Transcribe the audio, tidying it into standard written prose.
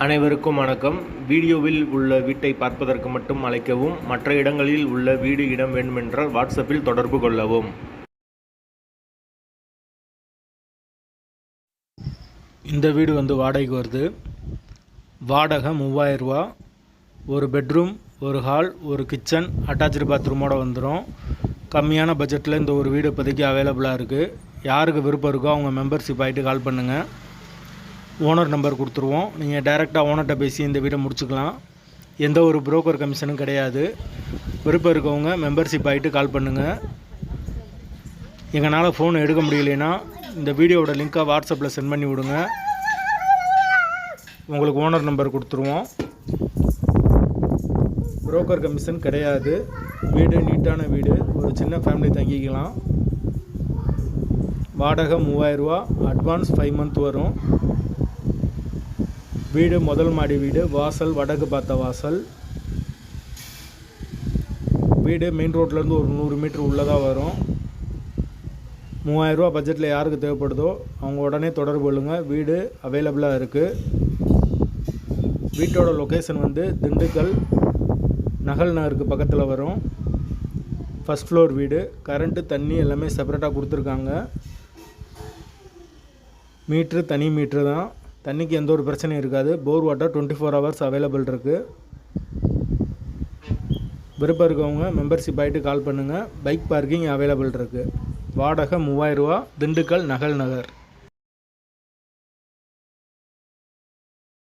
அனைவருக்கும் வணக்கம். வீடியோவில் உள்ள வீட்டை பார்ப்பதற்கு மட்டும் அழைக்கவும். மற்ற இடங்களில் உள்ள வீடு இடம் வேண்டுமென்றால் வாட்ஸ்அப்பில் தொடர்பு கொள்ளவும். இந்த வீடு வாடகைக்கு வருது. வாடகை 3000 ரூபா. ஒரு பெட்ரூம், ஒரு ஹால், ஒரு கிச்சன், அட்டாச்சு பாத்ரூமோடு வந்துடும். கம்மியான பட்ஜெட்டில் இந்த ஒரு வீடு இப்போதைக்கு அவைலபிளாக இருக்குது. யாருக்கு விருப்பம் இருக்கோ அவங்க மெம்பர்ஷிப் ஆகிட்டு கால் பண்ணுங்கள். ஓனர் நம்பர் கொடுத்துருவோம். நீங்கள் டைரெக்டாக ஓனர்கிட்ட பேசி இந்த வீடை முடிச்சுக்கலாம். எந்த ஒரு புரோக்கர் கமிஷனும் கிடையாது. விருப்பம் இருக்கவங்க மெம்பர்ஷிப் ஆகிட்டு கால் பண்ணுங்கள். எங்களால் ஃபோன் எடுக்க முடியலைன்னா இந்த வீடியோவோட லிங்க்கை வாட்ஸ்அப்பில் சென்ட் பண்ணி விடுங்க. உங்களுக்கு ஓனர் நம்பர் கொடுத்துருவோம். புரோக்கர் கமிஷன் கிடையாது. வீடு நீட்டான வீடு. ஒரு சின்ன ஃபேமிலி தங்கிக்கலாம். வாடகை 3000 ரூபா. அட்வான்ஸ் 5 மந்த் வரும். வீடு முதல் மாடி வீடு. வாசல் வடக்கு பார்த்த வாசல். வீடு மெயின் ரோட்லேருந்து ஒரு 100 மீட்டர் உள்ளதாக வரும். 3000 ரூபா பட்ஜெட்டில் யாருக்கு தேவைப்படுதோ அவங்க உடனே தொடர்பு கொள்ளுங்கள். வீடு அவைலபிளாக இருக்குது. வீட்டோட லொக்கேஷன் திண்டுக்கல் நகல் நகருக்கு பக்கத்தில் வரும். ஃபஸ்ட் ஃப்ளோர் வீடு. கரண்ட்டு தண்ணி எல்லாமே செப்பரேட்டாக கொடுத்துருக்காங்க. மீட்ரு தனி மீட்ரு தான். தண்ணிக்கு எந்த ஒரு பிரச்சனையும் இருக்காது. போர் வாட்டர் 24 ஹவர்ஸ் அவைலபிள் இருக்குது. விருப்பம் இருக்கவங்க மெம்பர்ஷிப் ஆகிட்டு கால் பண்ணுங்கள். பைக் பார்க்கிங் அவைலபிள் இருக்குது. வாடகை 3000 ரூபா. திண்டுக்கல் நகல் நகர்.